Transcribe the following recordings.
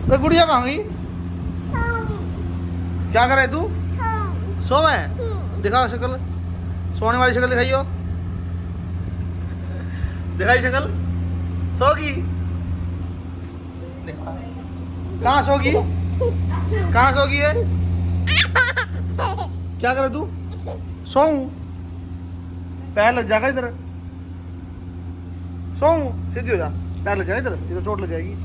तो गुड़िया कहाँ गई? क्या कर रहे तू? सो है? दिखा शक्ल, सोने वाली शक्ल दिखाइयो, दिखाई शक्ल। सोगी? कहाँ सोगी? कहाँ सोगी है? क्या करे तू? सोऊं? पैर लग जाएगा इधर। सोऊं? सीधी हो जा, पैर लग जाएगा इधर, इधर चोट लग जाएगी।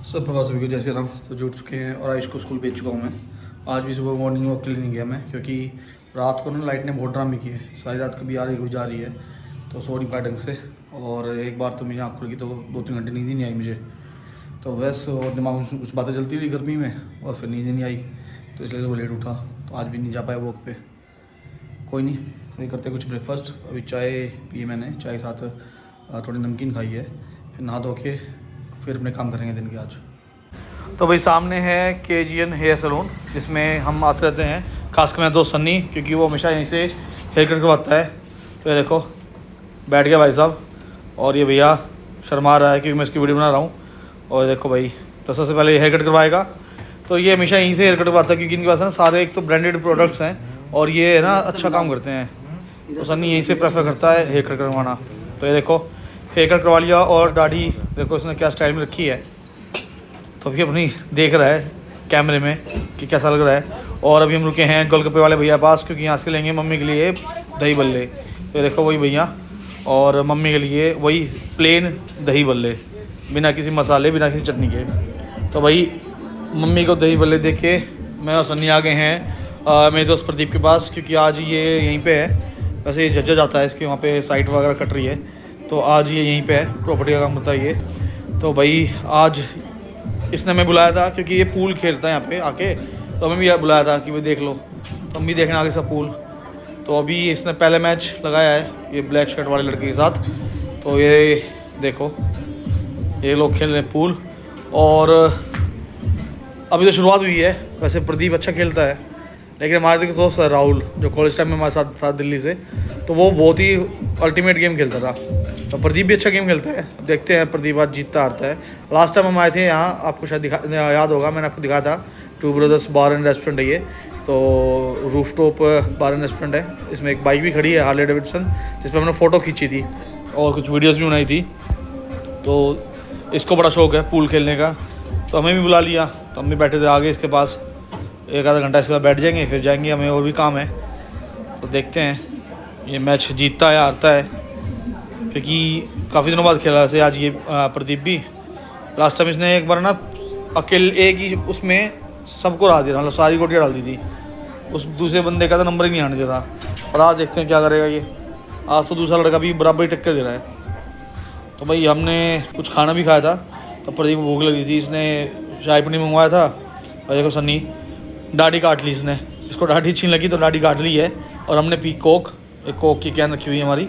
सब प्रभाव सभी को जैसे राम तो जुट चुके हैं और आयुष को स्कूल भेज चुका हूँ मैं। आज भी सुबह मॉर्निंग वॉक के लिए नहीं गया मैं, क्योंकि रात को ना लाइट ने बहुत ड्रामे किए। सारी रात कभी आ रही कोई जा रही है, तो सो नहीं पाया ढंग से। और एक बार तो मेरी आँख खुल गई तो 2-3 घंटे नींद ही नहीं आई मुझे। तो वैसे और दिमाग में कुछ बातें चलती रही गर्मी में, और फिर नींद ही नहीं आई, तो इसलिए सुबह लेट उठा। तो आज भी नहीं जा पाया वॉक पे। कोई नहीं, अभी करते कुछ ब्रेकफास्ट। अभी चाय पी मैंने, चाय के साथ थोड़ी नमकीन खाई है। फिर नहा धो के फिर अपने काम करेंगे दिन के आज। तो भाई सामने है KGN हेयर सैलून, जिसमें हम आते रहते हैं। खासकर मेरा दोस्त सन्नी, क्योंकि वो हमेशा यहीं से हेयर कट करवाता है। तो ये देखो बैठ गया भाई साहब, और ये भैया शर्मा रहा है क्योंकि मैं इसकी वीडियो बना रहा हूँ। और देखो भाई, तो सबसे पहले हेयर कट करवाएगा। तो ये हमेशा यहीं से हेयर कट करवाता है, क्योंकि इनके पास ना सारे एक तो ब्रांडेड प्रोडक्ट्स हैं, और ये है ना अच्छा काम करते हैं। तो सन्नी यहीं से प्रेफर करता है हेयर कट करवाना। तो ये देखो हेयर कट करवा लिया, और दाढ़ी देखो इसने क्या स्टाइल में रखी है। तो अभी अपनी देख रहा है कैमरे में कि कैसा लग रहा है। और अभी हम रुके हैं गोलगप्पे वाले भैया पास, क्योंकि यहाँ से लेंगे मम्मी के लिए दही बल्ले। तो देखो वही भैया, और मम्मी के लिए वही प्लेन दही बल्ले, बिना किसी मसाले बिना किसी चटनी के। तो भाई मम्मी को दही बल्ले देख के मैं और सन्नी आ गए हैं मेरे दोस्त प्रदीप के पास, क्योंकि आज ये यहीं पे है। वैसे ये जज्जा जाता है, इसके वहाँ पे साइट वगैरह कट रही है, तो आज ये यहीं पे है, प्रॉपर्टी का काम होता है ये। तो भाई आज इसने हमें बुलाया था, क्योंकि ये पूल खेलता है यहाँ पे आके। तो हमें भी बुलाया था कि भाई देख लो, तो हम भी देखने आगे सब पूल। तो अभी इसने पहले मैच लगाया है ये ब्लैक शर्ट वाले लड़के के साथ। तो ये देखो ये लोग खेल रहे हैं पूल, और अभी तो शुरुआत हुई है। वैसे प्रदीप अच्छा खेलता है, लेकिन हमारे दोस्त राहुल जो कॉलेज टाइम में हमारे साथ था दिल्ली से, तो वो बहुत ही अल्टीमेट गेम खेलता था। तो प्रदीप भी अच्छा गेम खेलता है। देखते हैं प्रदीप आज जीतता हारता है। लास्ट टाइम हम आए थे यहाँ, आपको शायद याद होगा, मैंने आपको दिखाया था। Two brothers bar and restaurant है ये। तो roof top bar and restaurant है। इसमें एक बाइक भी खड़ी है हार्ले डेविडसन, जिस पर हमने फ़ोटो खींची थी और कुछ वीडियोस भी बनाई थी। तो इसको बड़ा शौक है पूल खेलने का, तो हमें भी बुला लिया। तो हम भी बैठे थे आगे इसके पास, एक आधा घंटा इसके बाद बैठ जाएंगे, फिर जाएंगे, हमें और भी काम है। तो देखते हैं ये मैच जीतता है हारता है, क्योंकि काफ़ी दिनों बाद खेला वैसे आज ये प्रदीप भी। लास्ट टाइम इसने एक बार ना अकेले एक ही उसमें सबको हरा दिया, मतलब सारी गोटियाँ डाल दी थी। उस दूसरे बंदे का तो नंबर ही नहीं आने देता। और आज देखते हैं क्या करेगा ये। आज तो दूसरा लड़का भी बराबर ही टक्कर दे रहा है। तो भाई हमने कुछ खाना भी खाया था, तो प्रदीप को भूख लगी थी, इसने शाही पनीर मंगवाया था। और देखो सन्नी दाढ़ी काट ली इसने, इसको दाढ़ी छीन लगी तो दाढ़ी काट ली है। और हमने पी कोक, एक कोक की कैन रखी हुई है हमारी।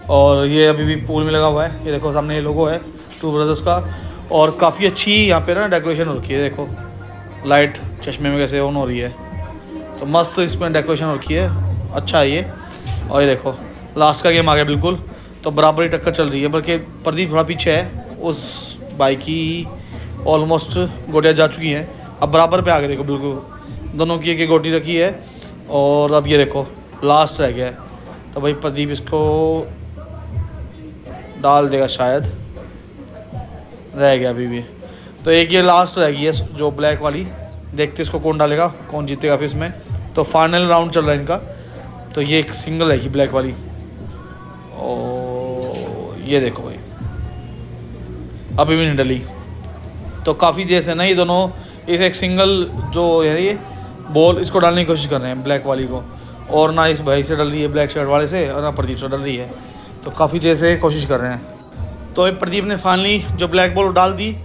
और ये अभी भी पूल में लगा हुआ है। ये देखो सामने ये लोगो है टू ब्रदर्स का, और काफ़ी अच्छी यहाँ पे ना डेकोरेशन हो रखी है। देखो लाइट चश्मे में कैसे ऑन हो रही है, तो मस्त इसमें डेकोरेशन हो रखी है, अच्छा है ये। और ये देखो लास्ट का गेम आ गया बिल्कुल, तो बराबर ही टक्कर चल रही है, बल्कि प्रदीप थोड़ा पीछे है। उस बाइक की ऑलमोस्ट गोटियाँ जा चुकी हैं, अब बराबर पे आ गए। देखो बिल्कुल दोनों की एक गोटी रखी है, और अब ये देखो लास्ट रह गया है। तो भाई प्रदीप इसको डाल देगा शायद, रह गया अभी भी। तो एक ये लास्ट रह गई है जो ब्लैक वाली, देखते इसको कौन डालेगा, कौन जीतेगा फिर इसमें। तो फाइनल राउंड चल रहा है इनका। तो ये एक सिंगल है कि ब्लैक वाली, और ये देखो भाई अभी भी नहीं डली। तो काफ़ी देर से ना ये दोनों इस एक सिंगल जो है ये बॉल इसको डालने की कोशिश कर रहे हैं ब्लैक वाली को, और ना इस भाई से डल रही है ब्लैक शर्ट वाले से, और ना प्रदीप से डल रही है। तो काफ़ी देर से कोशिश कर रहे हैं। तो प्रदीप ने फाइनली जो ब्लैक बॉल डाल दी,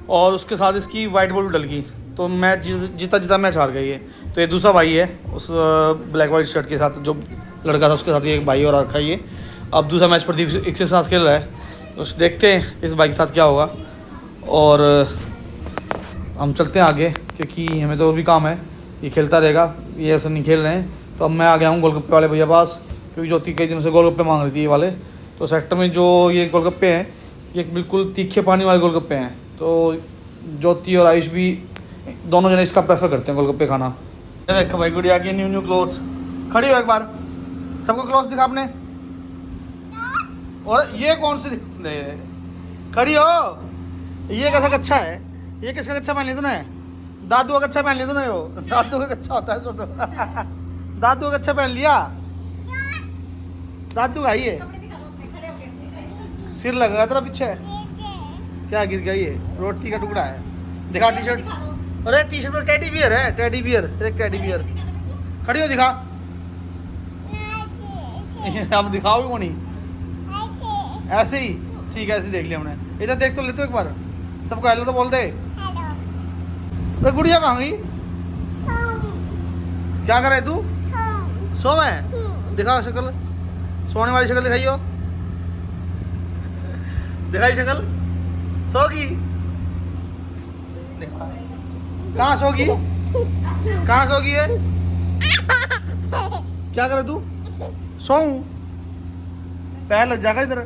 और उसके साथ इसकी वाइट बॉल डल गई। तो मैच जीता मैच हार गई है। तो ये दूसरा भाई है उस ब्लैक वाइट शर्ट के साथ जो लड़का था, उसके साथ ही एक भाई और रखा ये। अब दूसरा मैच प्रदीप एक के साथ खेल रहा है, तो देखते हैं इस भाई के साथ क्या होगा। और हम चलते हैं आगे क्योंकि हमें तो और भी काम है, ये खेलता रहेगा, ये ऐसा नहीं खेल रहे हैं। तो अब मैं आ गया हूँ गोलगप्पे वाले भैया पास, क्योंकि ज्योति कई दिनों से गोलगप्पे मांग रही थी ये वाले। तो सेक्टर में जो ये गोलगप्पे हैं, ये बिल्कुल तीखे पानी वाले गोलगप्पे हैं। तो ज्योति और आयुष भी दोनों जने इसका प्रेफर करते हैं गोलगप्पे खाना। ये देखो भाई गुड़िया की न्यू क्लोथ्स। खड़ी हो एक बार, सबको क्लोथ्स दिखा आपने। और ये कौन सी खड़ी हो, ये कैसा कच्छा है, ये किसका कच्छा पहन लिया तूने? दादू का कच्छा पहन लिया तूने? वो दादू का कच्छा होता है तो दादू का कच्छा पहन लिया, दादू का ये सिर लगा तेरा पीछे, क्या गिर गया? ये रोटी का टुकड़ा है। दिखा टी शर्ट, अरे टी शर्ट में टेडी बियर है, टेडी बियर, एक टेडी बियर। खड़ी हो दिखा, अब दिखाओ भी कोनी ऐसे ही, ठीक है ऐसे देख लिया हमने। इधर देख तो ले तो एक बार, सबको हेलो तो बोल दे। तो गुड़िया कहाँ गई? क्या कर रहे तू? सो है, दिखाओ शक्ल, सोने वाली शक्ल दिखाइयो, दिखाई शक्ल, सोगी कहाँ सोगी, कहाँ सोगी है? क्या करे तू? सोऊं, पैर लग जाएगा इधर,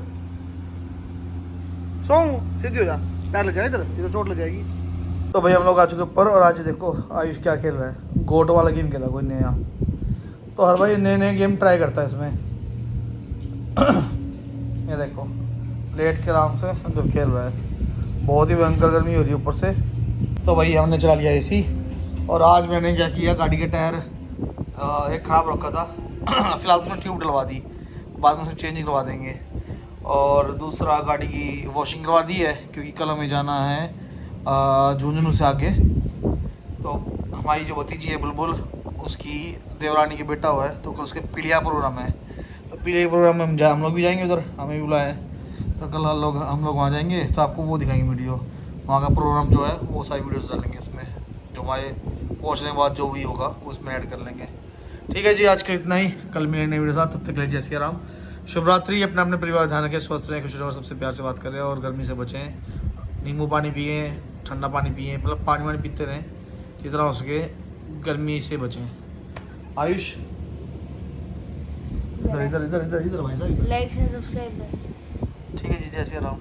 सोऊं, सीधी हो जा, पैर लग जाएगा इधर, चोट लग जाएगी। तो भाई हम लोग आ चुके ऊपर, और आज देखो आयुष क्या खेल रहा है, गोट वाला गेम खेला कोई नया। तो हर भाई नए नए गेम ट्राई करता है इसमें। ये देखो लेट के आराम से जो खेल रहा है, बहुत ही भयंकर गर्मी हो रही है ऊपर से। तो भाई हमने चला लिया एसी, और आज मैंने क्या किया, गाड़ी के टायर एक ख़राब रखा था, फिलहाल उसमें ट्यूब डलवा दी, बाद में उसमें चेंजिंग करवा देंगे। और दूसरा गाड़ी की वॉशिंग करवा दी है, क्योंकि कल हमें जाना है झुंझुनू से आगे। तो हमारी जो भतीजी है बुलबुल, उसकी देवरानी के बेटा हुआ है, तो कल उसके पीलिया प्रोग्राम है। तो पीलिया प्रोग्राम में हम लोग भी जाएंगे उधर, हमें भी बुलाया है। तो कल हम लोग वहाँ जाएंगे, तो आपको वो दिखाएंगे वीडियो, वहाँ का प्रोग्राम जो है वो सारी वीडियोस डालेंगे इसमें, जो हमारे पहुँचने के बाद जो भी होगा वो इसमें ऐड कर लेंगे। ठीक है जी, आज के इतना ही, कल मिलेंगे नई वीडियो साथ, तब तक ले जय श्री राम, शुभ रात्रि। अपने अपने परिवार ध्यान रखें, स्वस्थ रहें, खुश रहें, और सबसे प्यार से बात करें, और गर्मी से बचें। नींबू पानी पिए, ठंडा पानी पिए, मतलब पानी वानी पीते रहें जितना हो सके, गर्मी से बचें। आयुष इधर इधर इधर इधर इधर भाई साहब, लाइक से सब्सक्राइब। ठीक है जी, जय श्री राम।